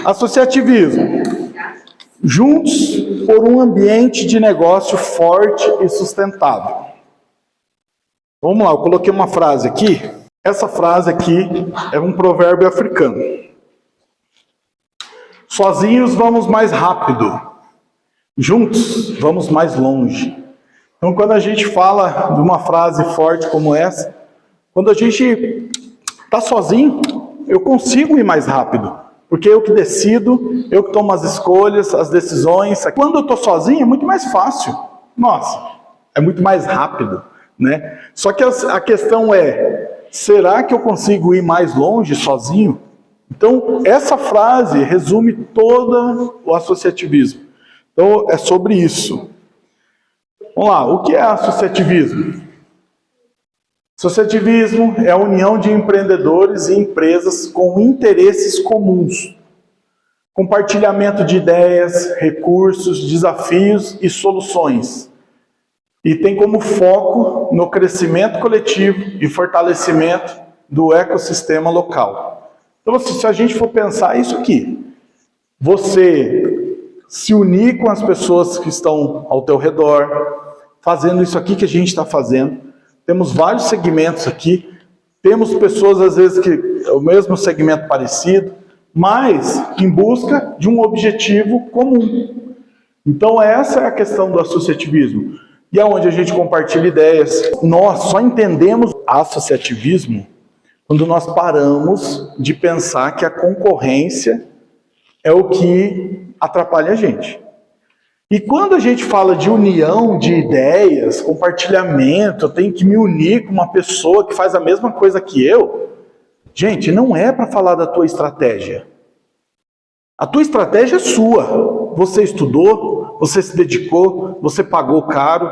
Associativismo. Juntos por um ambiente de negócio forte e sustentável. Vamos lá, eu coloquei uma frase aqui. Essa frase aqui é um provérbio africano. Sozinhos vamos mais rápido. Juntos vamos mais longe. Então, quando a gente fala de uma frase forte como essa, quando a gente está sozinho, eu consigo ir mais rápido. Porque eu que decido, eu que tomo as escolhas, as decisões. Quando eu estou sozinho é muito mais fácil. Nossa, é muito mais rápido, né? Só que a questão é, será que eu consigo ir mais longe sozinho? Então, essa frase resume todo o associativismo. Então, é sobre isso. Vamos lá, o que é associativismo? Associativismo é a união de empreendedores e empresas com interesses comuns. Compartilhamento de ideias, recursos, desafios e soluções. E tem como foco no crescimento coletivo e fortalecimento do ecossistema local. Então, se a gente for pensar isso aqui, você se unir com as pessoas que estão ao teu redor, fazendo isso aqui que a gente está fazendo. Temos vários segmentos aqui, temos pessoas às vezes que é o mesmo segmento parecido, mas em busca de um objetivo comum. Então essa é a questão do associativismo. E aonde a gente compartilha ideias. Nós só entendemos associativismo quando nós paramos de pensar que a concorrência é o que atrapalha a gente. E quando a gente fala de união de ideias, compartilhamento, eu tenho que me unir com uma pessoa que faz a mesma coisa que eu, gente, não é para falar da tua estratégia. A tua estratégia é sua. Você estudou, você se dedicou, você pagou caro,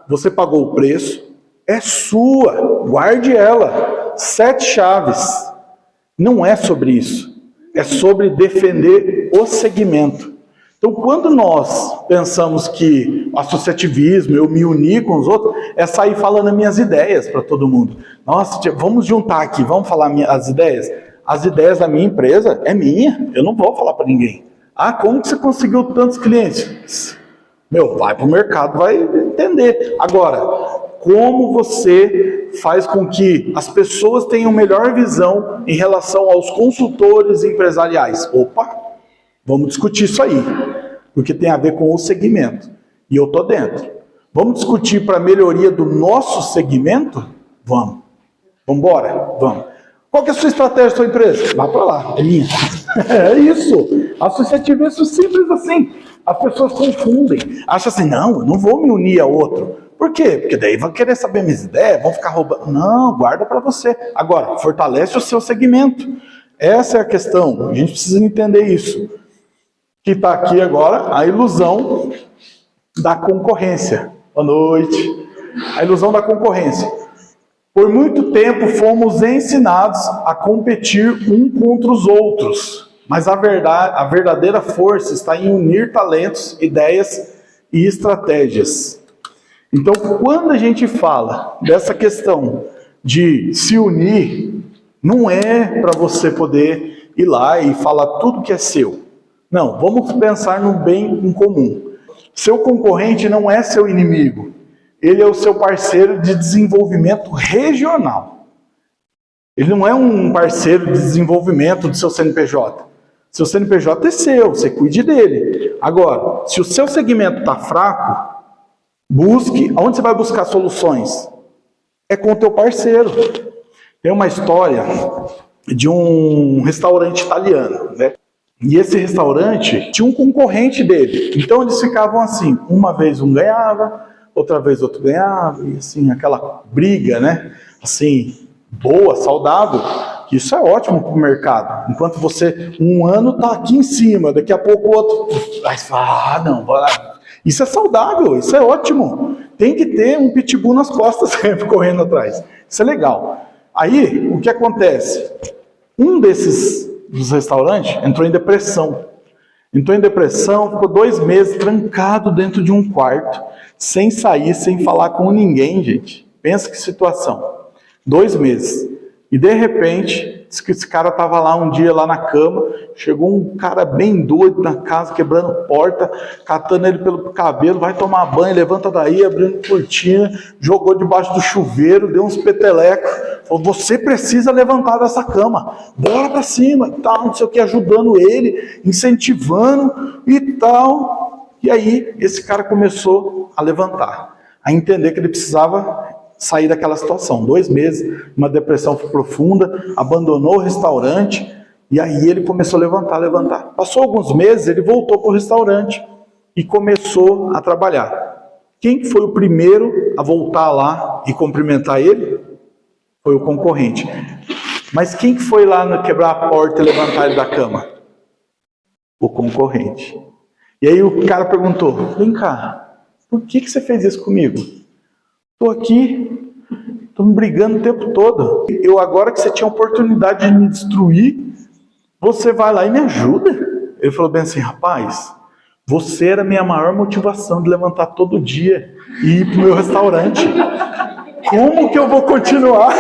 você pagou o preço. É sua, guarde ela. 7 chaves. Não é sobre isso. É sobre defender o segmento. Então, quando nós pensamos que associativismo, eu me unir com os outros, é sair falando as minhas ideias para todo mundo. Nossa, vamos juntar aqui, vamos falar as ideias. As ideias da minha empresa é minha, eu não vou falar para ninguém. Ah, como que você conseguiu tantos clientes? Meu, vai para o mercado, vai entender. Agora, como você faz com que as pessoas tenham melhor visão em relação aos consultores empresariais? Opa! Vamos discutir isso aí, porque tem a ver com o segmento. E eu estou dentro. Vamos discutir para a melhoria do nosso segmento? Vamos. Vamos embora? Vamos. Qual que é a sua estratégia da sua empresa? Vá para lá, é minha. É isso. Associativismo simples assim. As pessoas confundem. Acham assim, não, eu não vou me unir a outro. Por quê? Porque daí vão querer saber minhas ideias, vão ficar roubando. Não, guarda para você. Agora, fortalece o seu segmento. Essa é a questão. A gente precisa entender isso. Que está aqui agora a ilusão da concorrência. Boa noite. A ilusão da concorrência. Por muito tempo fomos ensinados a competir um contra os outros. Mas a verdadeira força está em unir talentos, ideias e estratégias. Então, quando a gente fala dessa questão de se unir, não é para você poder ir lá e falar tudo que é seu. Não, vamos pensar no bem em comum. Seu concorrente não é seu inimigo. Ele é o seu parceiro de desenvolvimento regional. Ele não é um parceiro de desenvolvimento do seu CNPJ. Seu CNPJ é seu, você cuide dele. Agora, se o seu segmento está fraco, busque. Onde você vai buscar soluções? É com o teu parceiro. Tem uma história de um restaurante italiano, né? E esse restaurante tinha um concorrente dele. Então eles ficavam assim, uma vez um ganhava, outra vez outro ganhava, e assim, aquela briga, né? Assim, boa, saudável. Isso é ótimo para o mercado. Enquanto você, um ano está aqui em cima, daqui a pouco o outro... Aí você fala, não, isso é saudável, isso é ótimo. Tem que ter um pitbull nas costas sempre correndo atrás. Isso é legal. Aí, o que acontece? Um dos restaurantes entrou em depressão. Entrou em depressão, ficou 2 meses trancado dentro de um quarto, sem sair, sem falar com ninguém, gente. Pensa que situação. 2 meses. E de repente, Diz que esse cara estava lá um dia, lá na cama, chegou um cara bem doido na casa, quebrando porta, catando ele pelo cabelo, vai tomar banho, levanta daí, abrindo cortina, jogou debaixo do chuveiro, deu uns petelecos, falou, você precisa levantar dessa cama, bora pra cima, e tal, não sei o que, ajudando ele, incentivando e tal. E aí, esse cara começou a levantar, a entender que ele precisava sair daquela situação. 2 meses, uma depressão profunda, abandonou o restaurante, e aí ele começou a levantar. Passou alguns meses, ele voltou para o restaurante e começou a trabalhar. Quem foi o primeiro a voltar lá e cumprimentar ele? Foi o concorrente. Mas quem foi lá quebrar a porta e levantar ele da cama? O concorrente. E aí o cara perguntou, vem cá, por que você fez isso comigo? Estou aqui, estou me brigando o tempo todo. Agora que você tinha a oportunidade de me destruir, você vai lá e me ajuda. Ele falou bem assim, rapaz, você era a minha maior motivação de levantar todo dia e ir para o meu restaurante. Como que eu vou continuar?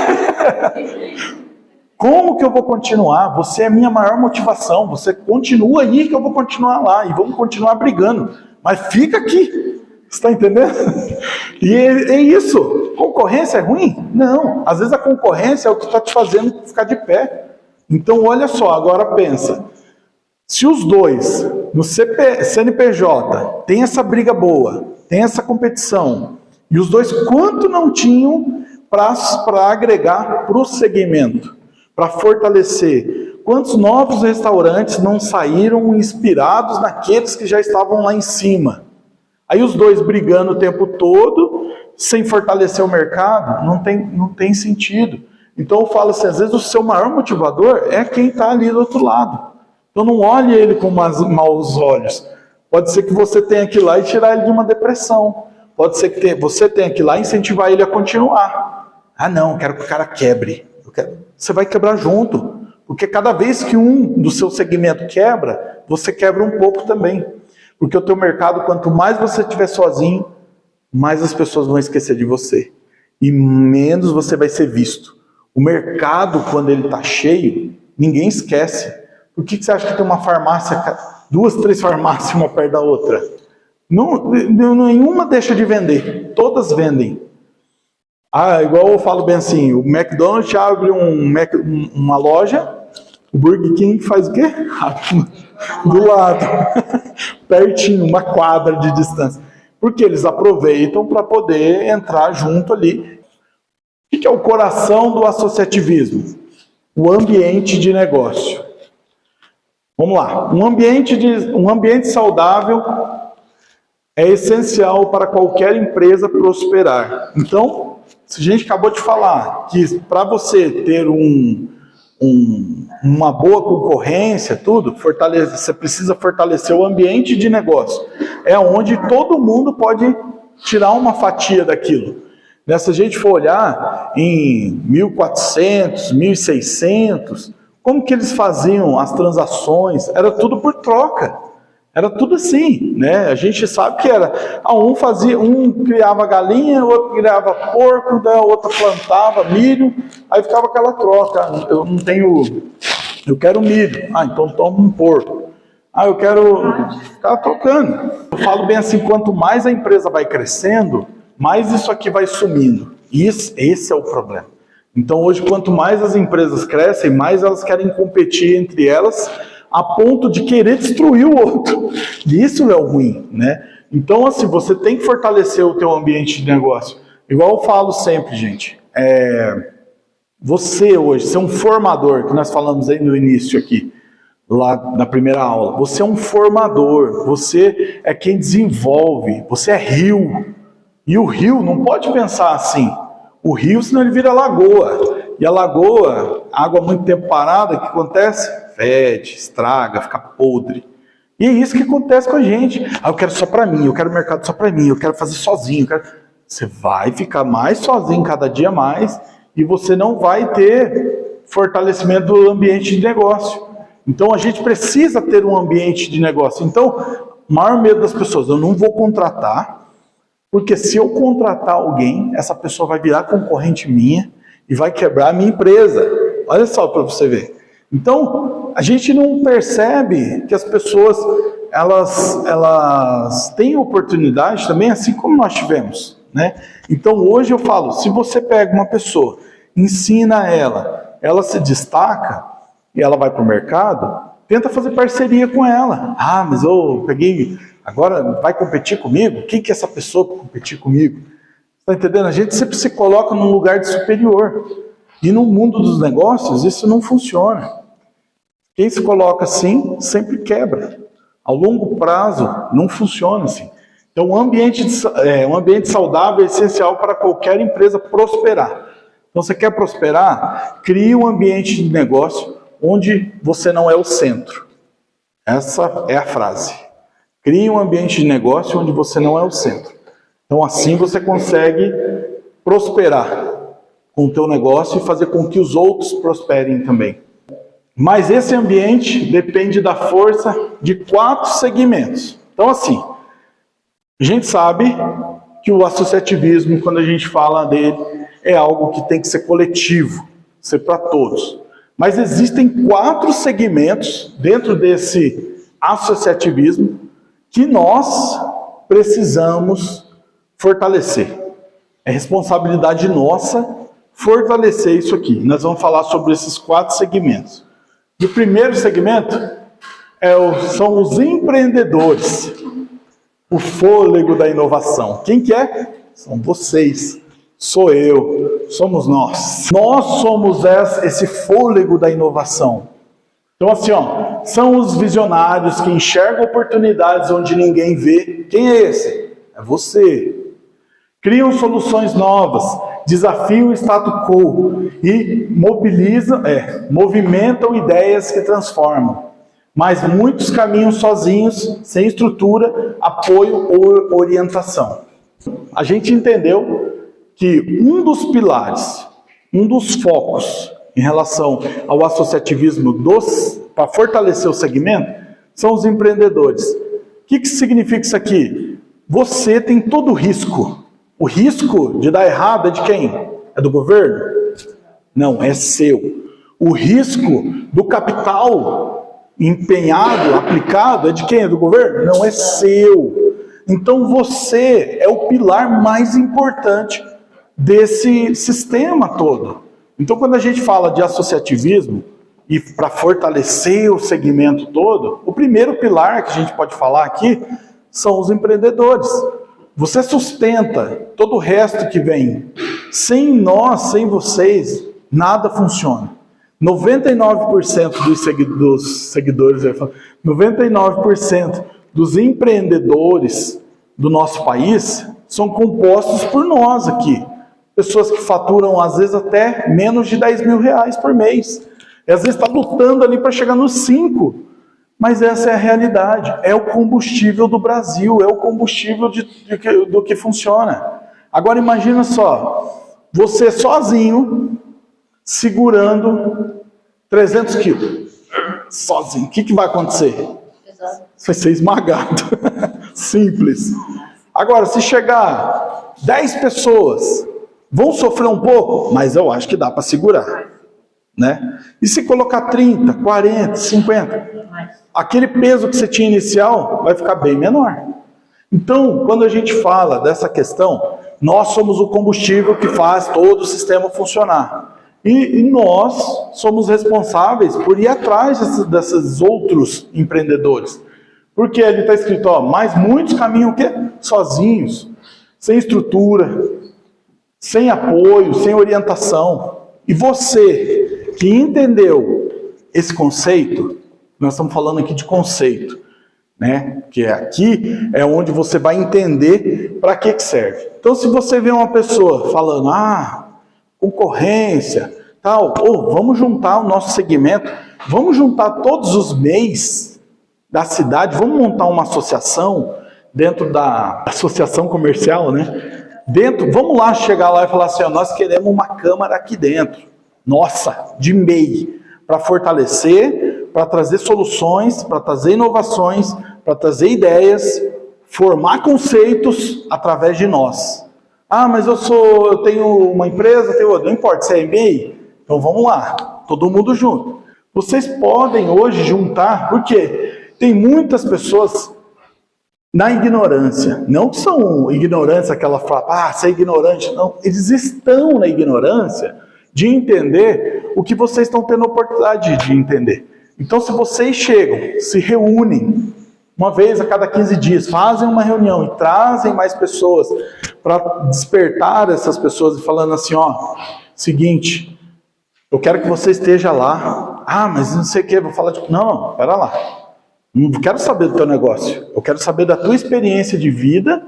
Como que eu vou continuar? Você é a minha maior motivação. Você continua aí que eu vou continuar lá e vamos continuar brigando. Mas fica aqui. Você está entendendo? E é isso. Concorrência é ruim? Não. Às vezes a concorrência é o que está te fazendo ficar de pé. Então, olha só, agora pensa. Se os dois, no CNPJ, tem essa briga boa, tem essa competição, e os dois quanto não tinham para agregar para o segmento, para fortalecer? Quantos novos restaurantes não saíram inspirados naqueles que já estavam lá em cima? Aí os dois brigando o tempo todo, sem fortalecer o mercado, não tem sentido. Então eu falo assim, às vezes o seu maior motivador é quem está ali do outro lado. Então não olhe ele com maus olhos. Pode ser que você tenha que ir lá e tirar ele de uma depressão. Pode ser que você tenha que ir lá e incentivar ele a continuar. Ah não, quero que o cara quebre. Você vai quebrar junto. Porque cada vez que um do seu segmento quebra, você quebra um pouco também. Porque o teu mercado, quanto mais você estiver sozinho, mais as pessoas vão esquecer de você. E menos você vai ser visto. O mercado, quando ele está cheio, ninguém esquece. Por que você acha que tem uma farmácia, 2, 3 farmácias, uma perto da outra? Nenhuma deixa de vender. Todas vendem. Ah, igual eu falo bem assim, o McDonald's abre uma loja, o Burger King faz o quê? Do lado. Pertinho, uma quadra de distância. Porque eles aproveitam para poder entrar junto ali. O que é o coração do associativismo? O ambiente de negócio. Vamos lá. Um ambiente saudável é essencial para qualquer empresa prosperar. Então, a gente acabou de falar que para você ter uma boa concorrência, tudo, você precisa fortalecer o ambiente de negócio. É onde todo mundo pode tirar uma fatia daquilo. Se a gente for olhar em 1400, 1600, como que eles faziam as transações? Era tudo por troca. Era tudo assim, né? A gente sabe que era, um criava galinha, o outro criava porco, o outro plantava milho, aí ficava aquela troca. Eu quero milho, então toma um porco. Eu quero ficar trocando. Eu falo bem assim, quanto mais a empresa vai crescendo, mais isso aqui vai sumindo. Esse é o problema. Então hoje, quanto mais as empresas crescem, mais elas querem competir entre elas, a ponto de querer destruir o outro. E isso é o ruim, né? Então, assim, você tem que fortalecer o teu ambiente de negócio. Igual eu falo sempre, gente. Você hoje, você é um formador, que nós falamos aí no início aqui, lá na primeira aula. Você é um formador, você é quem desenvolve, você é rio. E o rio não pode pensar assim. O rio, senão ele vira lagoa. E a lagoa, água muito tempo parada, o que acontece? Fede, estraga, fica podre. E é isso que acontece com a gente. Eu quero só para mim, eu quero mercado só para mim, eu quero fazer sozinho. Você vai ficar mais sozinho cada dia mais e você não vai ter fortalecimento do ambiente de negócio. Então a gente precisa ter um ambiente de negócio. Então, o maior medo das pessoas, eu não vou contratar, porque se eu contratar alguém, essa pessoa vai virar concorrente minha e vai quebrar a minha empresa. Olha só para você ver. Então, a gente não percebe que as pessoas, elas têm oportunidade também, assim como nós tivemos, né? Então, hoje eu falo, se você pega uma pessoa, ensina ela se destaca, e ela vai para o mercado, tenta fazer parceria com ela. Ah, mas eu peguei, agora vai competir comigo? Quem que é essa pessoa para competir comigo? Está entendendo? A gente sempre se coloca num lugar de superior. E no mundo dos negócios, isso não funciona. Quem se coloca assim, sempre quebra. Ao longo prazo, não funciona assim. Então, um ambiente saudável é essencial para qualquer empresa prosperar. Então, você quer prosperar? Crie um ambiente de negócio onde você não é o centro. Essa é a frase. Crie um ambiente de negócio onde você não é o centro. Então, assim você consegue prosperar com o teu negócio e fazer com que os outros prosperem também. Mas esse ambiente depende da força de 4 segmentos. Então, assim, a gente sabe que o associativismo, quando a gente fala dele, é algo que tem que ser coletivo, ser para todos. Mas existem 4 segmentos dentro desse associativismo que nós precisamos fortalecer. É responsabilidade nossa fortalecer isso aqui. Nós vamos falar sobre esses 4 segmentos. E o primeiro segmento são os empreendedores. O fôlego da inovação. Quem que é? São vocês. Sou eu, somos nós. Nós somos esse fôlego da inovação. Então assim, são os visionários que enxergam oportunidades onde ninguém vê. Quem é esse? É você. Criam soluções novas, desafiam o status quo e movimentam ideias que transformam. Mas muitos caminham sozinhos, sem estrutura, apoio ou orientação. A gente entendeu que um dos pilares, um dos focos em relação ao associativismo para fortalecer o segmento, são os empreendedores. O que significa isso aqui? Você tem todo o risco. O risco de dar errado é de quem? É do governo? Não, é seu. O risco do capital empenhado, aplicado, é de quem? É do governo? Não, é seu. Então você é o pilar mais importante desse sistema todo. Então, quando a gente fala de associativismo, e para fortalecer o segmento todo, o primeiro pilar que a gente pode falar aqui são os empreendedores. Você sustenta todo o resto que vem. Sem nós, sem vocês, nada funciona. 99% dos seguidores, 99% dos empreendedores do nosso país são compostos por nós aqui. Pessoas que faturam, às vezes, até menos de 10 mil reais por mês. E às vezes está lutando ali para chegar nos 5. Mas essa é a realidade. É o combustível do Brasil. É o combustível do que funciona. Agora imagina só. Você sozinho, segurando 300 quilos. Sozinho. O que vai acontecer? Você vai ser esmagado. Simples. Agora, se chegar 10 pessoas... Vão sofrer um pouco, mas eu acho que dá para segurar, né? E se colocar 30, 40, 50, aquele peso que você tinha inicial vai ficar bem menor. Então, quando a gente fala dessa questão, nós somos o combustível que faz todo o sistema funcionar. E nós somos responsáveis por ir atrás desses outros empreendedores. Porque ali está escrito, mas muitos caminham o quê? Sozinhos, sem estrutura, sem apoio, sem orientação. E você que entendeu esse conceito, nós estamos falando aqui de conceito, né? Que aqui é onde você vai entender para que serve. Então, se você vê uma pessoa falando, concorrência, tal, vamos juntar o nosso segmento, vamos juntar todos os MEIs da cidade, vamos montar uma associação dentro da associação comercial, né? Vamos lá, chegar lá e falar assim, nós queremos uma câmara aqui dentro, nossa, de MEI, para fortalecer, para trazer soluções, para trazer inovações, para trazer ideias, formar conceitos através de nós. Mas eu tenho uma empresa, não importa se é MEI, então vamos lá, todo mundo junto. Vocês podem hoje juntar, porque tem muitas pessoas na ignorância, não que são ignorantes, aquela fala, você é ignorante, não, eles estão na ignorância de entender o que vocês estão tendo oportunidade de entender. Então, se vocês chegam, se reúnem, uma vez a cada 15 dias, fazem uma reunião e trazem mais pessoas para despertar essas pessoas e falando assim, seguinte, eu quero que você esteja lá. Mas não sei o que, vou falar de... Não, pera lá. Não quero saber do teu negócio. Eu quero saber da tua experiência de vida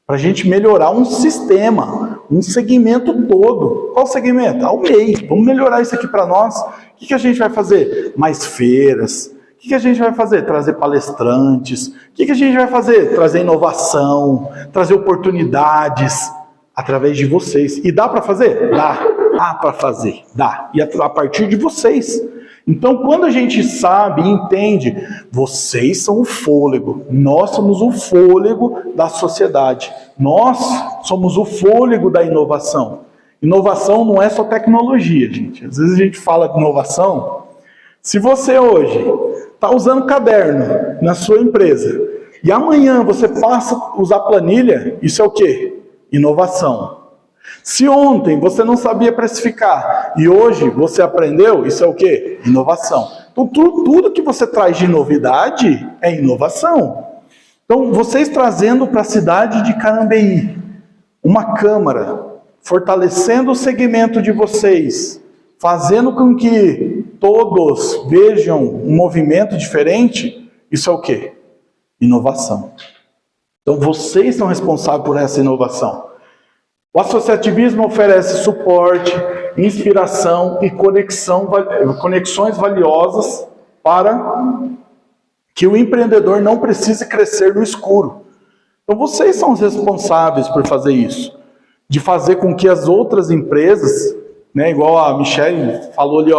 para a gente melhorar um sistema, um segmento todo. Qual segmento? O MEI. Vamos melhorar isso aqui para nós. O que a gente vai fazer? Mais feiras. O que a gente vai fazer? Trazer palestrantes. O que a gente vai fazer? Trazer inovação, trazer oportunidades através de vocês. E dá para fazer? Dá. Dá para fazer. Dá. E a partir de vocês. Então, quando a gente sabe e entende, vocês são o fôlego, nós somos o fôlego da sociedade, nós somos o fôlego da inovação. Inovação não é só tecnologia, gente. Às vezes a gente fala de inovação. Se você hoje está usando caderno na sua empresa e amanhã você passa a usar planilha, isso é o quê? Inovação. Se ontem você não sabia precificar e hoje você aprendeu, isso é o quê? Inovação. Então tudo que você traz de novidade é inovação. Então vocês trazendo para a cidade de Carambeí uma câmara, fortalecendo o segmento de vocês, fazendo com que todos vejam um movimento diferente, isso é o quê? Inovação. Então vocês são responsáveis por essa inovação. O associativismo oferece suporte, inspiração e conexões valiosas para que o empreendedor não precise crescer no escuro. Então vocês são os responsáveis por fazer isso, de fazer com que as outras empresas, igual a Michelle falou ali,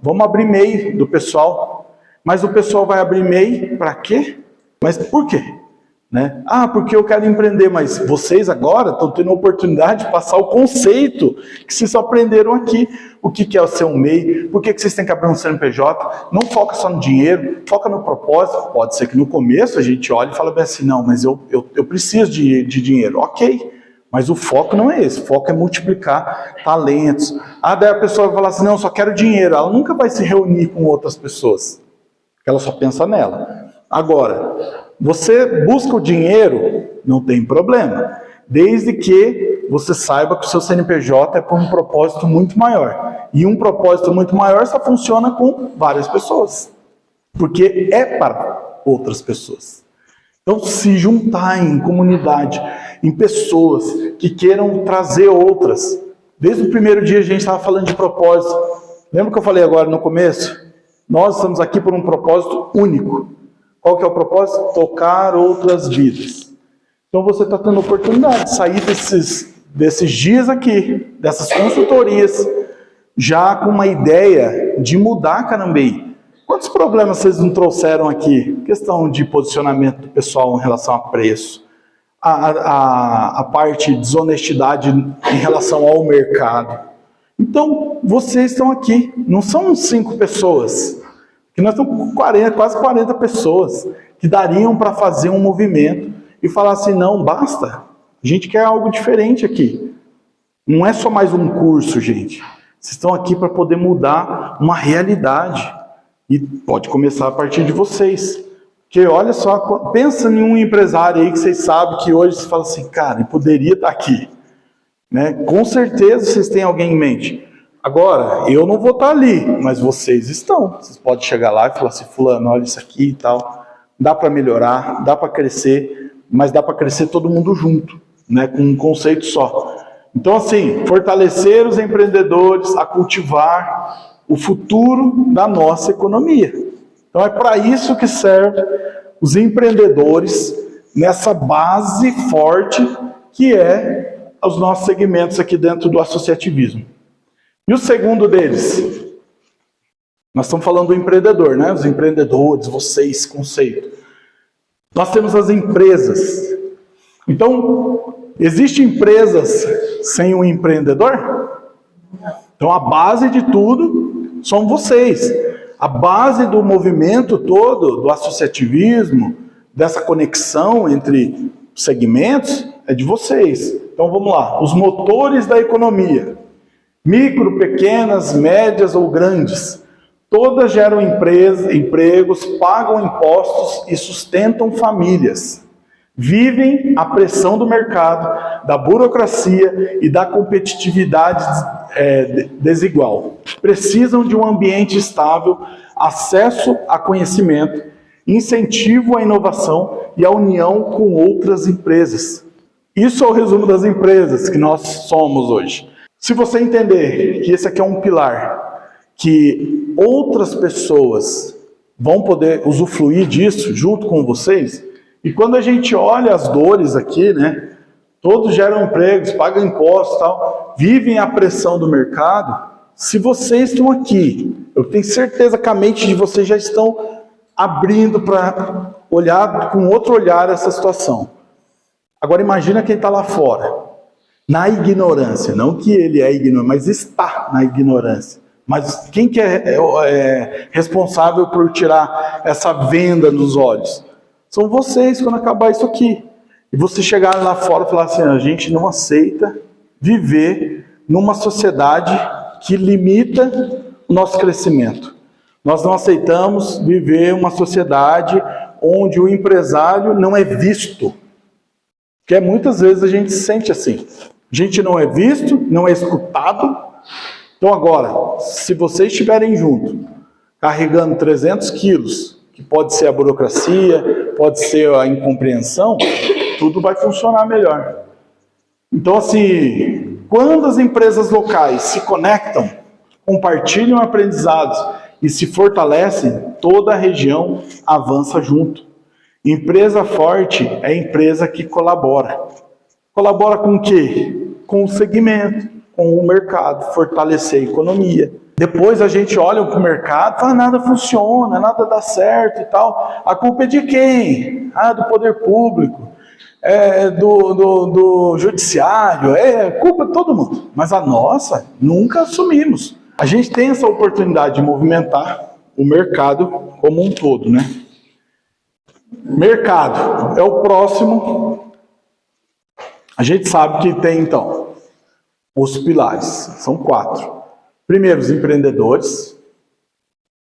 vamos abrir MEI do pessoal, mas o pessoal vai abrir MEI para quê? Mas por quê? Porque eu quero empreender, mas vocês agora estão tendo a oportunidade de passar o conceito que vocês só aprenderam aqui. O que é o ser um MEI, por que vocês têm que abrir um CNPJ, não foca só no dinheiro, foca no propósito. Pode ser que no começo a gente olhe e fale bem assim, não, mas eu preciso de dinheiro. Ok, mas o foco não é esse, o foco é multiplicar talentos. Daí a pessoa vai falar assim, não, eu só quero dinheiro. Ela nunca vai se reunir com outras pessoas, porque ela só pensa nela. Agora, você busca o dinheiro, não tem problema, desde que você saiba que o seu CNPJ é por um propósito muito maior. E um propósito muito maior só funciona com várias pessoas, porque é para outras pessoas. Então, se juntar em comunidade, em pessoas que queiram trazer outras. Desde o primeiro dia a gente estava falando de propósito. Lembra que eu falei agora no começo? Nós estamos aqui por um propósito único. Qual que é o propósito? Tocar outras vidas. Então você está tendo a oportunidade de sair desses dias aqui, dessas consultorias, já com uma ideia de mudar Carambeí. Quantos problemas vocês não trouxeram aqui? Questão de posicionamento do pessoal em relação a preço, a parte de desonestidade em relação ao mercado. Então, vocês estão aqui, não são 5 pessoas, que nós estamos com quase 40 pessoas que dariam para fazer um movimento e falar assim, não, basta, a gente quer algo diferente aqui. Não é só mais um curso, gente. Vocês estão aqui para poder mudar uma realidade. E pode começar a partir de vocês. Porque olha só, pensa em um empresário aí que vocês sabem que hoje você fala assim, cara, ele poderia estar aqui. Com certeza vocês têm alguém em mente. Agora, eu não vou estar ali, mas vocês estão. Vocês podem chegar lá e falar assim, fulano, olha isso aqui e tal. Dá para melhorar, dá para crescer, mas dá para crescer todo mundo junto, com um conceito só. Então, assim, fortalecer os empreendedores a cultivar o futuro da nossa economia. Então, é para isso que serve os empreendedores nessa base forte que é os nossos segmentos aqui dentro do associativismo. E o segundo deles, nós estamos falando do empreendedor, Os empreendedores, vocês, conceito. Nós temos as empresas. Então, existem empresas sem um empreendedor? Então, a base de tudo são vocês. A base do movimento todo, do associativismo, dessa conexão entre segmentos, é de vocês. Então vamos lá, os motores da economia. Micro, pequenas, médias ou grandes. Todas geram empregos, pagam impostos e sustentam famílias. Vivem a pressão do mercado, da burocracia e da competitividade desigual. Precisam de um ambiente estável, acesso a conhecimento, incentivo à inovação e à união com outras empresas. Isso é o resumo das empresas que nós somos hoje. Se você entender que esse aqui é um pilar, que outras pessoas vão poder usufruir disso junto com vocês, e quando a gente olha as dores aqui, né, todos geram empregos, pagam impostos e tal, vivem a pressão do mercado. Se vocês estão aqui, eu tenho certeza que a mente de vocês já estão abrindo para olhar com outro olhar essa situação. Agora imagina quem está lá fora, na ignorância, não que ele é ignorante, mas está na ignorância. Mas quem que é responsável por tirar essa venda dos olhos? São vocês quando acabar isso aqui. E você chegar lá fora e falar assim, a gente não aceita viver numa sociedade que limita o nosso crescimento. Nós não aceitamos viver uma sociedade onde o empresário não é visto. Porque muitas vezes a gente se sente assim. A gente não é visto, não é escutado. Então agora, se vocês estiverem juntos, carregando 300 quilos, que pode ser a burocracia, pode ser a incompreensão, tudo vai funcionar melhor. Então assim, quando as empresas locais se conectam, compartilham aprendizados e se fortalecem, toda a região avança junto. Empresa forte é empresa que colabora. Colabora com o quê? Com o segmento, com o mercado, fortalecer a economia. Depois a gente olha para o mercado e fala, nada funciona, nada dá certo e tal. A culpa é de quem? Do poder público, do judiciário, culpa de todo mundo. Mas a nossa, nunca assumimos. A gente tem essa oportunidade de movimentar o mercado como um todo, né? Mercado é o próximo. A gente sabe que tem, então, os pilares. São 4. Primeiro, os empreendedores.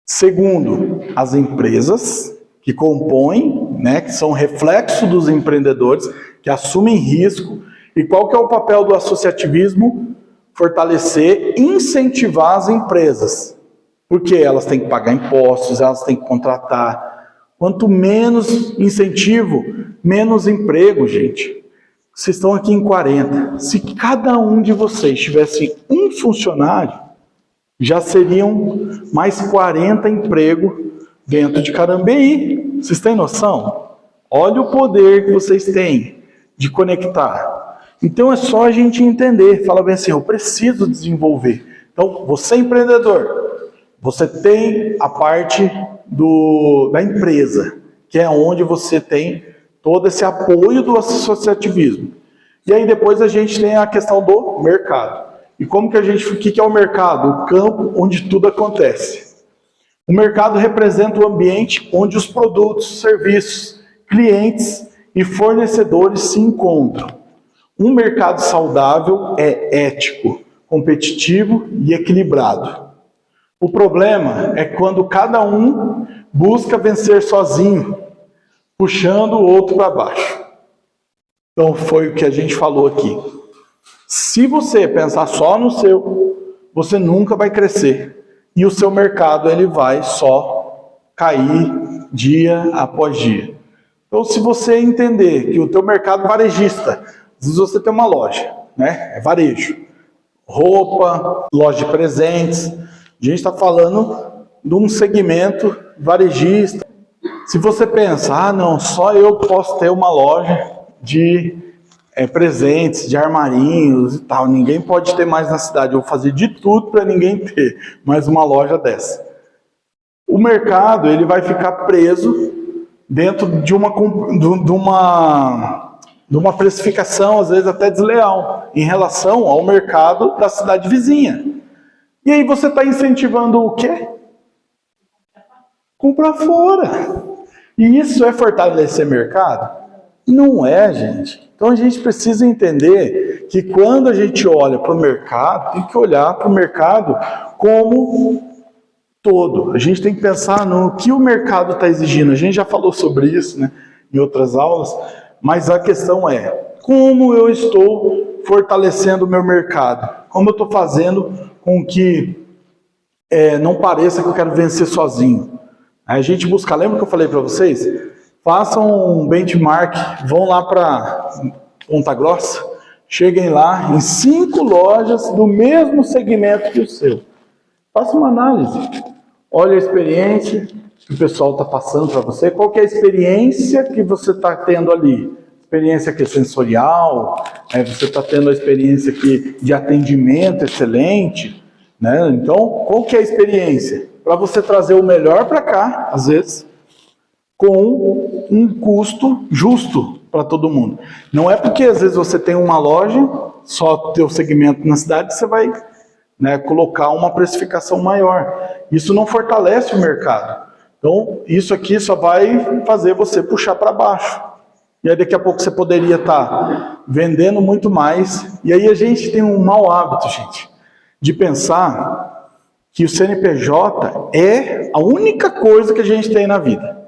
Segundo, as empresas que compõem, né, que são reflexo dos empreendedores, que assumem risco. E qual que é o papel do associativismo? Fortalecer, incentivar as empresas. Porque elas têm que pagar impostos, elas têm que contratar. Quanto menos incentivo, menos emprego, gente. Vocês estão aqui em 40. Se cada um de vocês tivesse um funcionário, já seriam mais 40 empregos dentro de Carambeí. Vocês têm noção? Olha o poder que vocês têm de conectar. Então é só a gente entender. Fala bem assim, eu preciso desenvolver. Então, você é empreendedor, você tem a parte da empresa, que é onde você tem todo esse apoio do associativismo. E aí depois a gente tem a questão do mercado. E como que o que é o mercado? O campo onde tudo acontece. O mercado representa o ambiente onde os produtos, serviços, clientes e fornecedores se encontram. Um mercado saudável é ético, competitivo e equilibrado. O problema é quando cada um busca vencer sozinho, puxando o outro para baixo. Então foi o que a gente falou aqui. Se você pensar só no seu, você nunca vai crescer. E o seu mercado ele vai só cair dia após dia. Então se você entender que o teu mercado varejista, às vezes você tem uma loja, né? É varejo. Roupa, loja de presentes. A gente está falando de um segmento varejista. Se você pensa, não, só eu posso ter uma loja de presentes, de armarinhos e tal, ninguém pode ter mais na cidade, eu vou fazer de tudo para ninguém ter mais uma loja dessa. O mercado ele vai ficar preso dentro de uma precificação, às vezes até desleal, em relação ao mercado da cidade vizinha. E aí você está incentivando o quê? Comprar fora. E isso é fortalecer mercado? Não é, gente. Então a gente precisa entender que quando a gente olha para o mercado, tem que olhar para o mercado como todo. A gente tem que pensar no que o mercado está exigindo. A gente já falou sobre isso, né, em outras aulas, mas a questão é, como eu estou fortalecendo o meu mercado? Como eu estou fazendo com que não pareça que eu quero vencer sozinho? A gente busca, lembra que eu falei para vocês? Façam um benchmark, vão lá para Ponta Grossa, cheguem lá em 5 lojas do mesmo segmento que o seu. Faça uma análise. Olha a experiência que o pessoal está passando para você. Qual que é a experiência que você está tendo ali? Experiência que é sensorial, você está tendo a experiência aqui de atendimento excelente, né? Então, qual que é a experiência? Para você trazer o melhor para cá, às vezes, com um custo justo para todo mundo. Não é porque às vezes você tem uma loja, só teu segmento na cidade, você vai, né, colocar uma precificação maior. Isso não fortalece o mercado. Então, isso aqui só vai fazer você puxar para baixo. E aí daqui a pouco você poderia estar vendendo muito mais. E aí a gente tem um mau hábito, gente, de pensar que o CNPJ é a única coisa que a gente tem na vida.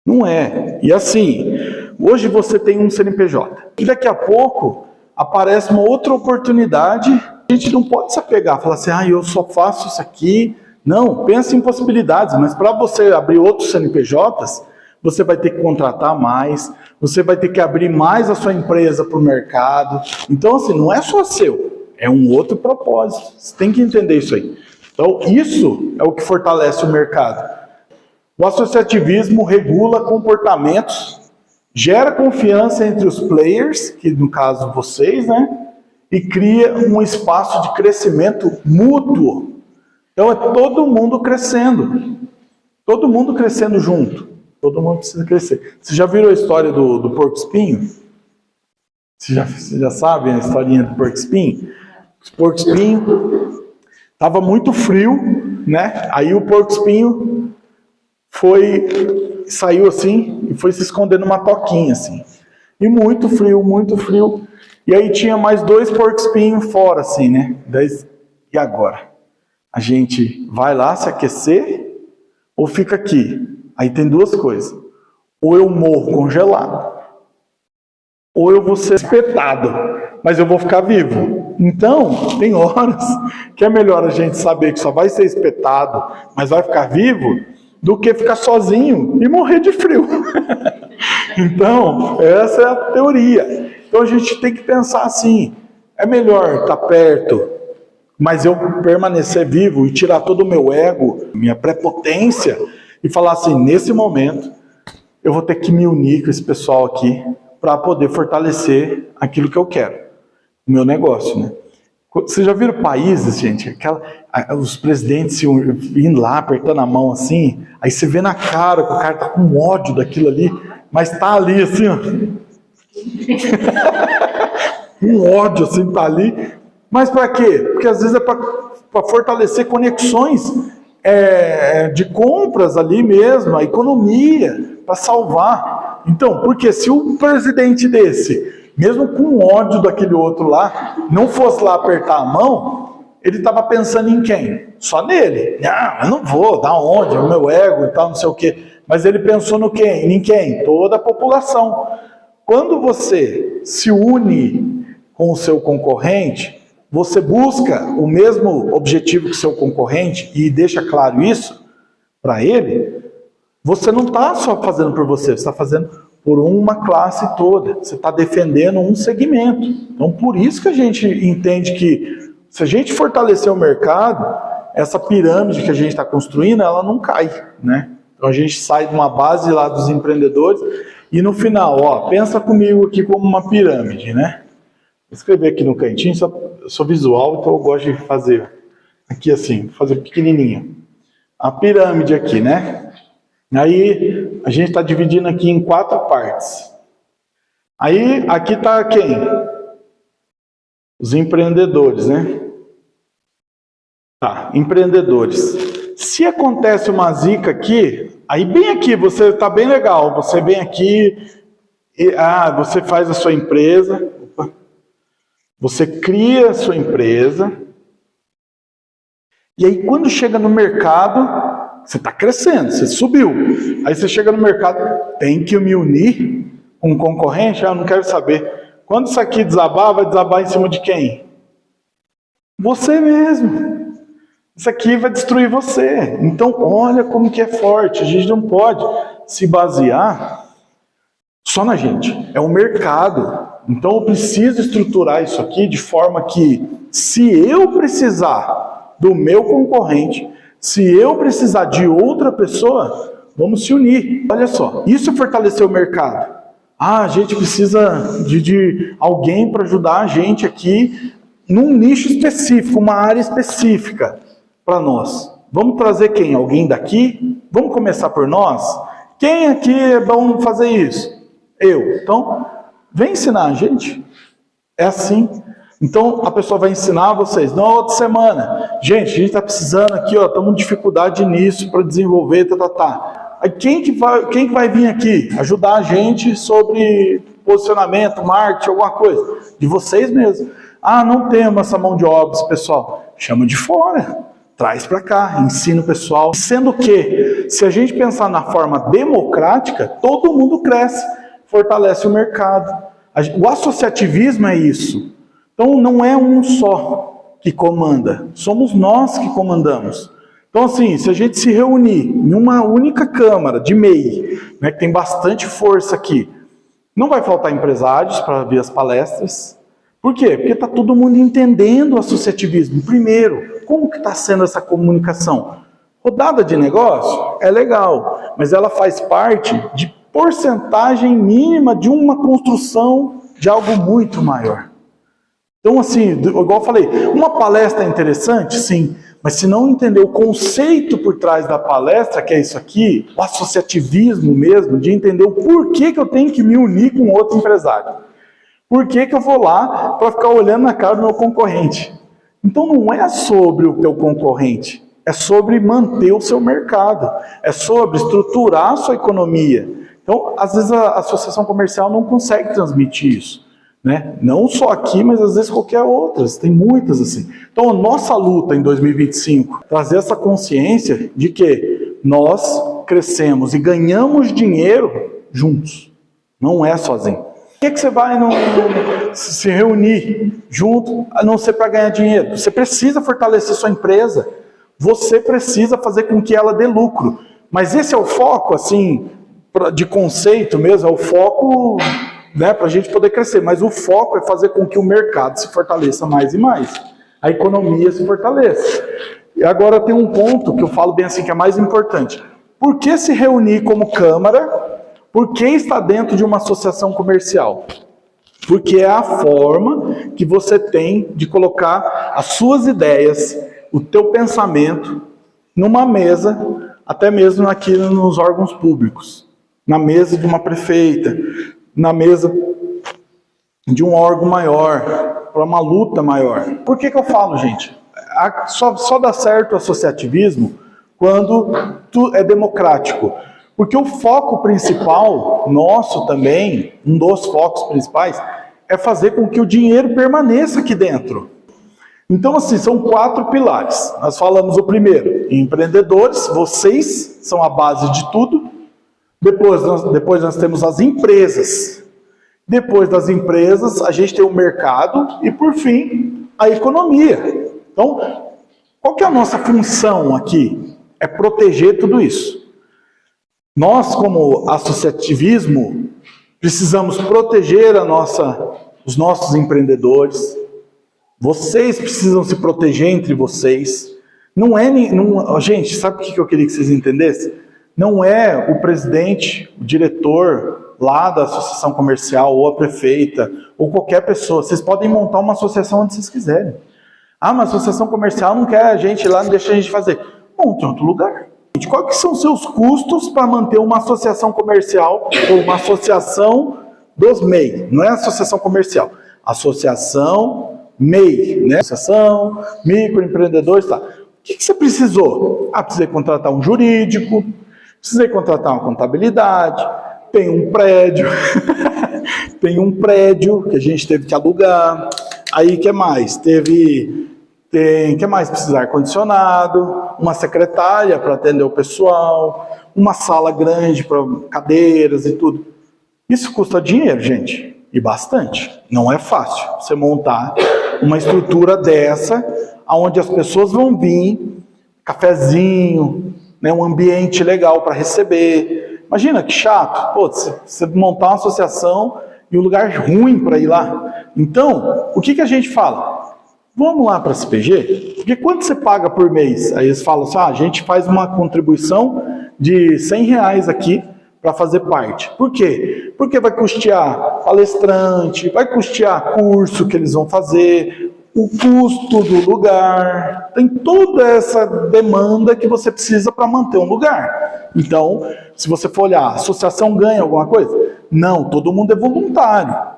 Não é. E assim, hoje você tem um CNPJ. E daqui a pouco aparece uma outra oportunidade. A gente não pode se apegar, falar assim, eu só faço isso aqui. Não, pensa em possibilidades, mas para você abrir outros CNPJs, você vai ter que contratar mais, você vai ter que abrir mais a sua empresa para o mercado. Então, assim, não é só seu, é um outro propósito. Você tem que entender isso aí. Então, isso é o que fortalece o mercado. O associativismo regula comportamentos, gera confiança entre os players, que no caso vocês, né? E cria um espaço de crescimento mútuo. Então é todo mundo crescendo. Todo mundo crescendo junto. Todo mundo precisa crescer. Você já viram a história do porco-espinho? Você já sabe a historinha do porco-espinho? O porco-espinho estava muito frio, né? Aí o porco-espinho saiu assim e foi se esconder numa toquinha assim. E muito frio, muito frio. E aí tinha mais 2 porco-espinhos fora assim, né? E agora? A gente vai lá se aquecer ou fica aqui? Aí tem 2 coisas. Ou eu morro congelado, ou eu vou ser espetado, mas eu vou ficar vivo. Então, tem horas que é melhor a gente saber que só vai ser espetado, mas vai ficar vivo, do que ficar sozinho e morrer de frio. Então, essa é a teoria. Então a gente tem que pensar assim, é melhor estar perto, mas eu permanecer vivo e tirar todo o meu ego, minha prepotência, e falar assim, nesse momento, eu vou ter que me unir com esse pessoal aqui para poder fortalecer aquilo que eu quero, o meu negócio, né? Vocês já viram países, gente, os presidentes indo lá, apertando a mão assim, aí você vê na cara que o cara tá com ódio daquilo ali, mas tá ali assim, ó. Um ódio assim, tá ali. Mas para quê? Porque às vezes é para fortalecer conexões de compras ali mesmo, a economia, para salvar. Então, porque se um presidente desse, mesmo com ódio daquele outro lá, não fosse lá apertar a mão, ele estava pensando em quem? Só nele. Eu não vou, da onde? O meu ego e tal, não sei o quê. Mas ele pensou no quem? Em quem? Toda a população. Quando você se une com o seu concorrente, você busca o mesmo objetivo que o seu concorrente e deixa claro isso para ele, você não está só fazendo por você está fazendo por uma classe toda. Você está defendendo um segmento. Então, por isso que a gente entende que, se a gente fortalecer o mercado, essa pirâmide que a gente está construindo, ela não cai, né? Então, a gente sai de uma base lá dos empreendedores e no final, pensa comigo aqui como uma pirâmide, né? Vou escrever aqui no cantinho, eu sou visual, então eu gosto de fazer aqui assim, fazer pequenininho. A pirâmide aqui, né? Aí, a gente está dividindo aqui em 4 partes. Aí, aqui está quem? Os empreendedores, né? Tá, empreendedores. Se acontece uma zica aqui, aí bem aqui, você tá bem legal, você vem aqui, você faz a sua empresa, você cria a sua empresa, e aí quando chega no mercado, você está crescendo, você subiu, aí você chega no mercado, tem que me unir com um concorrente? Eu não quero saber. Quando isso aqui desabar, vai desabar em cima de quem? Você mesmo. Isso aqui vai destruir você. Então, olha como que é forte. A gente não pode se basear só na gente. É o mercado. Então, eu preciso estruturar isso aqui de forma que, se eu precisar do meu concorrente, se eu precisar de outra pessoa, vamos se unir. Olha só, isso é fortalecer o mercado. A gente precisa de alguém para ajudar a gente aqui num nicho específico, uma área específica. Para nós. Vamos trazer quem? Alguém daqui? Vamos começar por nós? Quem aqui é bom fazer isso? Eu. Então, vem ensinar a gente. É assim. Então, a pessoa vai ensinar vocês. Na outra semana, gente, a gente está precisando aqui, estamos com dificuldade nisso para desenvolver, Aí quem que vai vir aqui ajudar a gente sobre posicionamento, marketing, alguma coisa? De vocês mesmos. Não temos essa mão de obra, pessoal. Chama de fora. Traz para cá, ensina o pessoal. Sendo que, se a gente pensar na forma democrática, todo mundo cresce, fortalece o mercado. O associativismo é isso. Então, não é um só que comanda, somos nós que comandamos. Então, assim, se a gente se reunir em uma única câmara de MEI, né, que tem bastante força aqui, não vai faltar empresários para ver as palestras. Por quê? Porque está todo mundo entendendo o associativismo. Primeiro, como que está sendo essa comunicação? Rodada de negócio é legal, mas ela faz parte de porcentagem mínima de uma construção de algo muito maior. Então, assim, igual eu falei, uma palestra é interessante? Sim, mas se não entender o conceito por trás da palestra, que é isso aqui, o associativismo mesmo, de entender o porquê que eu tenho que me unir com outro empresário. Por que eu vou lá para ficar olhando na cara do meu concorrente? Então não é sobre o teu concorrente, é sobre manter o seu mercado, é sobre estruturar a sua economia. Então, às vezes a associação comercial não consegue transmitir isso, né? Não só aqui, mas às vezes qualquer outra, tem muitas assim. Então a nossa luta em 2025, trazer essa consciência de que nós crescemos e ganhamos dinheiro juntos, não é sozinho. Por que você vai se reunir junto, a não ser para ganhar dinheiro? Você precisa fortalecer sua empresa, você precisa fazer com que ela dê lucro. Mas esse é o foco, assim, de conceito mesmo, é o foco, né, para a gente poder crescer. Mas o foco é fazer com que o mercado se fortaleça mais e mais, a economia se fortaleça. E agora tem um ponto que eu falo bem assim, que é mais importante. Por que se reunir como Câmara? Por que está dentro de uma associação comercial? Porque é a forma que você tem de colocar as suas ideias, o teu pensamento, numa mesa, até mesmo aqui nos órgãos públicos. Na mesa de uma prefeita, na mesa de um órgão maior, para uma luta maior. Por que eu falo, gente? Só dá certo o associativismo quando é democrático. Porque o foco principal, nosso também, um dos focos principais, é fazer com que o dinheiro permaneça aqui dentro. Então, assim, são 4 pilares. Nós falamos o primeiro, empreendedores, vocês são a base de tudo. Depois nós temos as empresas. Depois das empresas, a gente tem o mercado e, por fim, a economia. Então, qual que é a nossa função aqui? É proteger tudo isso. Nós, como associativismo, precisamos proteger os nossos empreendedores. Vocês precisam se proteger entre vocês. Gente, sabe o que eu queria que vocês entendessem? Não é o presidente, o diretor lá da associação comercial, ou a prefeita, ou qualquer pessoa. Vocês podem montar uma associação onde vocês quiserem. Uma associação comercial não quer a gente lá, não deixa a gente fazer. Monte em outro lugar. Quais que são os seus custos para manter uma associação comercial ou uma associação dos MEI? Não é associação comercial, associação MEI, né? Associação, microempreendedores, tá? que você precisou? Precisei contratar um jurídico, precisei contratar uma contabilidade, tem um prédio, tem um prédio que a gente teve que alugar. Aí, o que mais? Que mais precisar? Ar-condicionado, uma secretária para atender o pessoal, uma sala grande para cadeiras e tudo. Isso custa dinheiro, gente, e bastante. Não é fácil você montar uma estrutura dessa, onde as pessoas vão vir, cafezinho, né, um ambiente legal para receber. Imagina que chato, pô, você montar uma associação e um lugar ruim para ir lá. Então, o que a gente fala? Vamos lá para a CPG? Porque quanto você paga por mês? Aí eles falam assim, a gente faz uma contribuição de R$100 aqui para fazer parte. Por quê? Porque vai custear palestrante, vai custear curso que eles vão fazer, o custo do lugar, tem toda essa demanda que você precisa para manter um lugar. Então, se você for olhar, a associação ganha alguma coisa? Não, todo mundo é voluntário.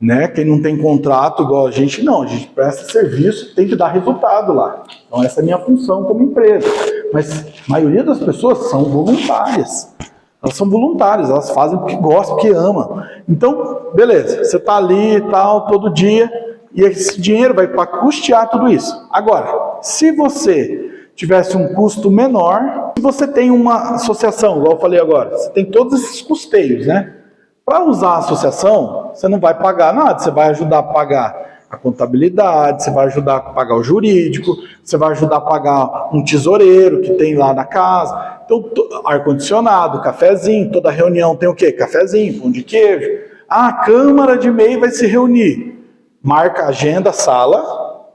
Né? Quem não tem contrato igual a gente, não, a gente presta serviço, tem que dar resultado lá. Então essa é a minha função como empresa. Mas a maioria das pessoas são voluntárias. Elas são voluntárias, elas fazem porque gostam, porque amam. Então, beleza, você está ali e tal, todo dia, e esse dinheiro vai para custear tudo isso. Agora, se você tivesse um custo menor, se você tem uma associação, igual eu falei agora, você tem todos esses custeios, né? Para usar a associação, você não vai pagar nada, você vai ajudar a pagar a contabilidade, você vai ajudar a pagar o jurídico, você vai ajudar a pagar um tesoureiro que tem lá na casa. Então, ar-condicionado, cafezinho, toda reunião tem o quê? Cafezinho, pão de queijo. A Câmara de MEI vai se reunir. Marca a agenda, sala,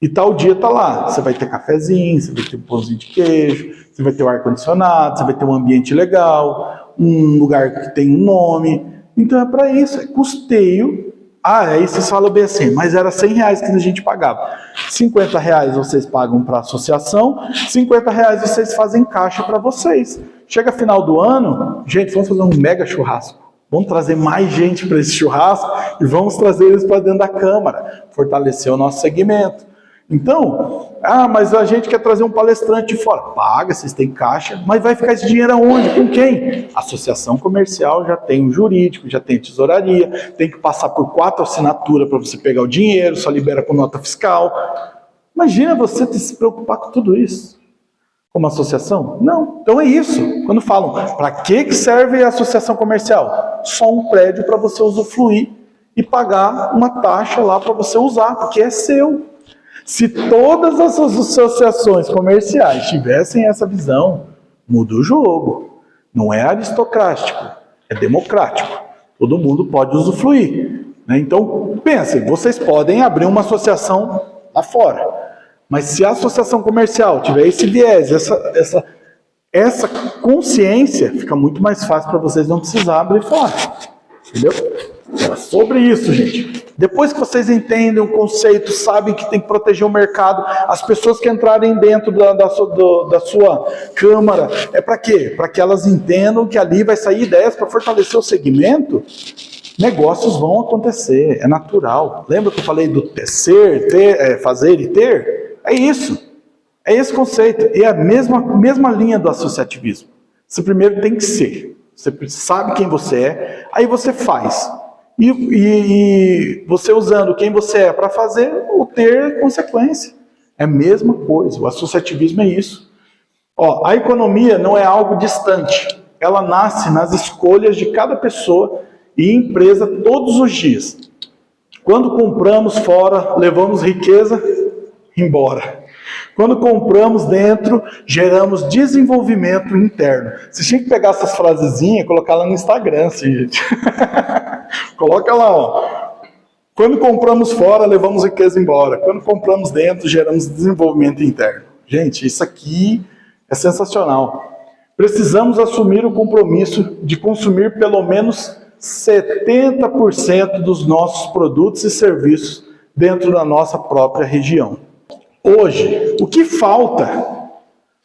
e tal dia tá lá. Você vai ter cafezinho, você vai ter um pãozinho de queijo, você vai ter o ar-condicionado, você vai ter um ambiente legal, um lugar que tem um nome. Então é para isso, é custeio. Aí vocês falam bem assim, mas era R$100 que a gente pagava. R$50 vocês pagam para a associação, R$50 vocês fazem caixa para vocês. Chega final do ano, gente, vamos fazer um mega churrasco. Vamos trazer mais gente para esse churrasco e vamos trazer eles para dentro da Câmara, fortalecer o nosso segmento. Então, mas a gente quer trazer um palestrante de fora. Paga, vocês têm caixa, mas vai ficar esse dinheiro aonde? Com quem? A associação comercial já tem um jurídico, já tem tesouraria, tem que passar por 4 assinaturas para você pegar o dinheiro, só libera com nota fiscal. Imagina você ter que se preocupar com tudo isso. Como associação? Não. Então é isso. Quando falam, para que serve a associação comercial? Só um prédio para você usufruir e pagar uma taxa lá para você usar, porque é seu. Se todas as associações comerciais tivessem essa visão, muda o jogo. Não é aristocrático, é democrático. Todo mundo pode usufruir. Né? Então, pensem, vocês podem abrir uma associação lá fora. Mas se a associação comercial tiver esse viés, essa consciência, fica muito mais fácil para vocês não precisar abrir fora. Entendeu? É sobre isso, gente. Depois que vocês entendem o conceito, sabem que tem que proteger o mercado, as pessoas que entrarem dentro da sua câmara, é para quê? Para que elas entendam que ali vai sair ideias para fortalecer o segmento, negócios vão acontecer, é natural. Lembra que eu falei do ser, ter, fazer e ter? É isso. É esse conceito. E é a mesma linha do associativismo. Você primeiro tem que ser. Você sabe quem você é, aí você faz. E você usando quem você é para fazer, o ter consequência. É a mesma coisa. O associativismo é isso. A economia não é algo distante. Ela nasce nas escolhas de cada pessoa e empresa todos os dias. Quando compramos fora, levamos riqueza embora. Quando compramos dentro, geramos desenvolvimento interno. Vocês tinham que pegar essas frasezinhas e colocar lá no Instagram, assim, gente. Coloca lá, ó. Quando compramos fora, levamos riqueza embora. Quando compramos dentro, geramos desenvolvimento interno. Gente, isso aqui é sensacional. Precisamos assumir o compromisso de consumir pelo menos 70% dos nossos produtos e serviços dentro da nossa própria região. Hoje, o que falta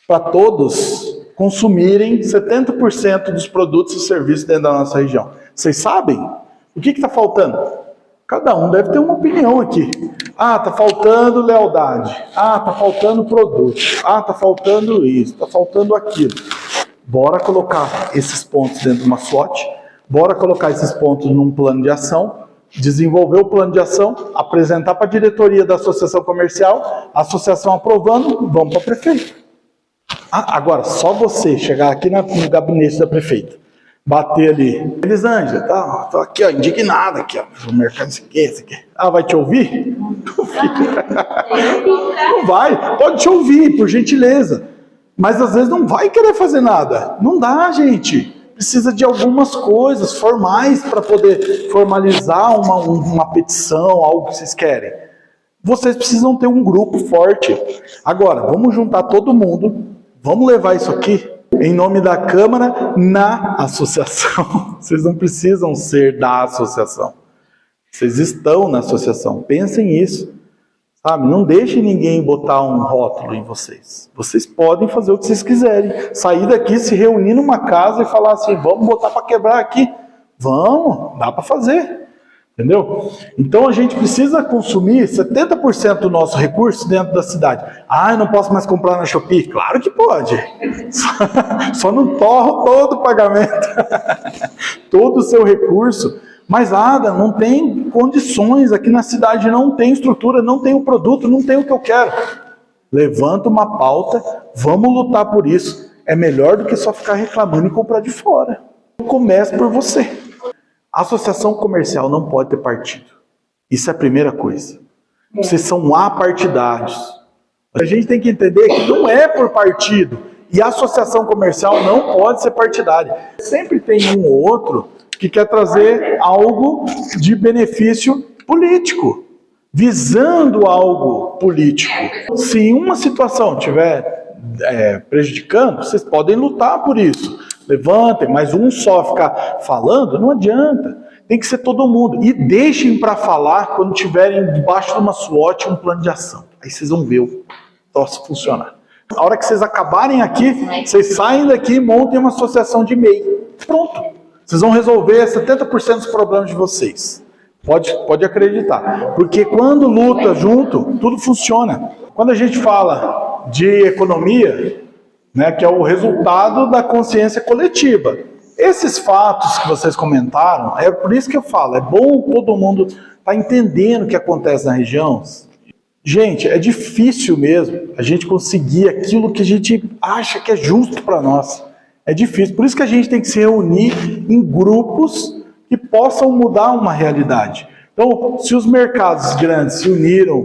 para todos consumirem 70% dos produtos e serviços dentro da nossa região? Vocês sabem? O que está faltando? Cada um deve ter uma opinião aqui. Ah, tá faltando lealdade. Ah, tá faltando produto. Ah, tá faltando isso, tá faltando aquilo. Bora colocar esses pontos dentro de uma SWOT, bora colocar esses pontos num plano de ação, desenvolver o plano de ação, apresentar para a diretoria da associação comercial, a associação aprovando, vamos para o prefeito. Ah, agora, só você chegar aqui no gabinete da prefeita, bater ali, Elisângela, tá, tô aqui, ó, indignada aqui, ó, o mercado, isso aqui. Ah, vai te ouvir? Não vai, pode te ouvir, por gentileza, mas às vezes não vai querer fazer nada, não dá, gente. Precisa de algumas coisas formais para poder formalizar uma petição, algo que vocês querem. Vocês precisam ter um grupo forte. Agora, vamos juntar todo mundo, vamos levar isso aqui em nome da Câmara na associação. Vocês não precisam ser da associação. Vocês estão na associação. Pensem nisso. Sabe? Não deixem ninguém botar um rótulo em vocês. Vocês podem fazer o que vocês quiserem. Sair daqui, se reunir numa casa e falar assim, vamos botar para quebrar aqui. Vamos, dá para fazer. Entendeu? Então a gente precisa consumir 70% do nosso recurso dentro da cidade. Ah, eu não posso mais comprar na Shopee? Claro que pode. Só não torra todo o pagamento. Todo o seu recurso. Mas nada, não tem condições, aqui na cidade não tem estrutura, não tem o produto, não tem o que eu quero. Levanta uma pauta, vamos lutar por isso. É melhor do que só ficar reclamando e comprar de fora. Comece por você. A associação comercial não pode ter partido. Isso é a primeira coisa. Vocês são apartidários. A gente tem que entender que não é por partido. E a associação comercial não pode ser partidária. Sempre tem um ou outro que quer trazer algo de benefício político, visando algo político. Se uma situação estiver prejudicando, vocês podem lutar por isso. Levantem, mas um só ficar falando, não adianta. Tem que ser todo mundo. E deixem para falar quando tiverem debaixo de uma SWOT um plano de ação. Aí vocês vão ver o troço funcionar. A hora que vocês acabarem aqui, vocês saem daqui e montem uma associação de MEI. Pronto. Vocês vão resolver 70% dos problemas de vocês. Pode acreditar. Porque quando luta junto, tudo funciona. Quando a gente fala de economia, né, que é o resultado da consciência coletiva. Esses fatos que vocês comentaram, é por isso que eu falo, é bom todo mundo estar entendendo o que acontece na região. Gente, é difícil mesmo a gente conseguir aquilo que a gente acha que é justo para nós. É difícil, por isso que a gente tem que se reunir em grupos que possam mudar uma realidade. Então, se os mercados grandes se uniram,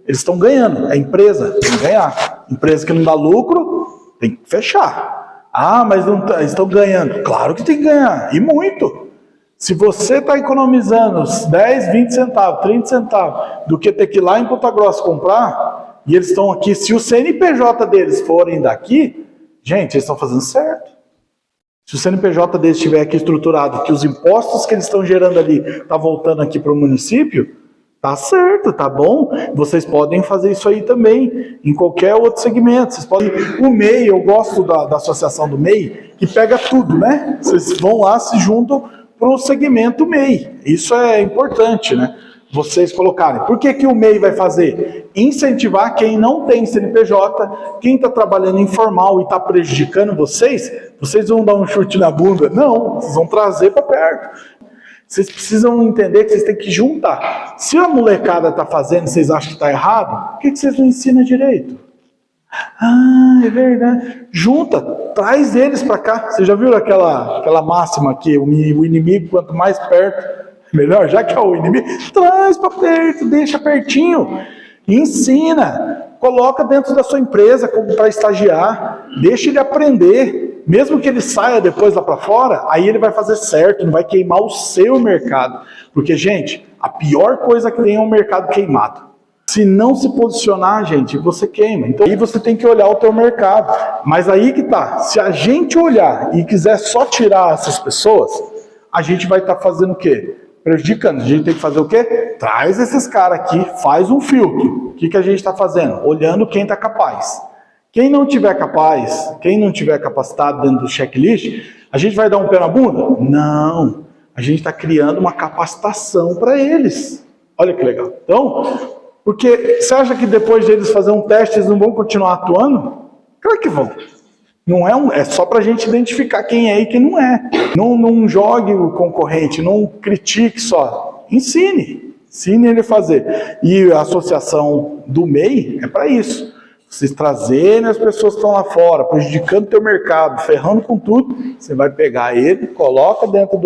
eles estão ganhando. A empresa tem que ganhar. Empresa que não dá lucro, tem que fechar. Ah, mas não estão ganhando. Claro que tem que ganhar, e muito. Se você está economizando 10, 20 centavos, 30 centavos, do que ter que ir lá em Ponta Grossa comprar, e eles estão aqui, se o CNPJ deles forem daqui, gente, eles estão fazendo certo. Se o CNPJ deles estiver aqui estruturado, que os impostos que eles estão gerando ali estão voltando aqui para o município, tá certo, tá bom. Vocês podem fazer isso aí também, em qualquer outro segmento. Vocês podem. O MEI, eu gosto da associação do MEI, que pega tudo, né? Vocês vão lá, se juntam para o segmento MEI. Isso é importante, né? Vocês colocarem. Por que o MEI vai fazer? Incentivar quem não tem CNPJ, quem está trabalhando informal e está prejudicando vocês vão dar um chute na bunda? Não, vocês vão trazer para perto. Vocês precisam entender que vocês têm que juntar. Se a molecada está fazendo e vocês acham que está errado, por que vocês não ensinam direito? Ah, é verdade. Junta, traz eles para cá. Você já viu aquela máxima que o inimigo, quanto mais perto, melhor, já que é o inimigo, traz para perto, deixa pertinho, ensina, coloca dentro da sua empresa para estagiar, deixa ele aprender, mesmo que ele saia depois lá para fora, aí ele vai fazer certo, não vai queimar o seu mercado, porque, gente, a pior coisa que tem é um mercado queimado. Se não se posicionar, gente, você queima. Então aí você tem que olhar o teu mercado. Mas aí que tá, se a gente olhar e quiser só tirar essas pessoas, a gente vai estar fazendo o quê? Prejudicando. A gente tem que fazer o quê? Traz esses caras aqui, faz um filtro. O que a gente está fazendo? Olhando quem está capaz. Quem não tiver capaz, quem não tiver capacitado dentro do checklist, a gente vai dar um pé na bunda? Não. A gente está criando uma capacitação para eles. Olha que legal. Então, Porque você acha que depois de eles fazerem um teste, eles não vão continuar atuando? Claro que vão. Não é só para a gente identificar quem é e quem não é. Não jogue o concorrente, não critique só. Ensine ele a fazer. E a associação do MEI é para isso. Vocês trazerem as pessoas que estão lá fora, prejudicando o teu mercado, ferrando com tudo, você vai pegar ele, coloca dentro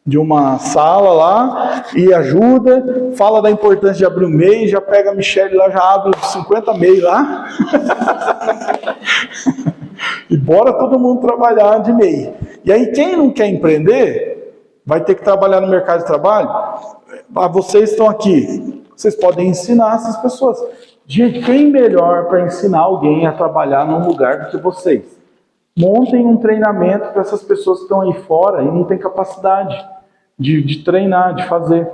de uma sala lá e ajuda, fala da importância de abrir o MEI, já pega a Michelle lá, já abre 50 MEI lá. E bora todo mundo trabalhar de MEI. E aí quem não quer empreender, vai ter que trabalhar no mercado de trabalho. Vocês estão aqui, vocês podem ensinar essas pessoas. Gente, quem melhor para ensinar alguém a trabalhar num lugar do que vocês? Montem um treinamento para essas pessoas que estão aí fora e não têm capacidade de treinar, de fazer.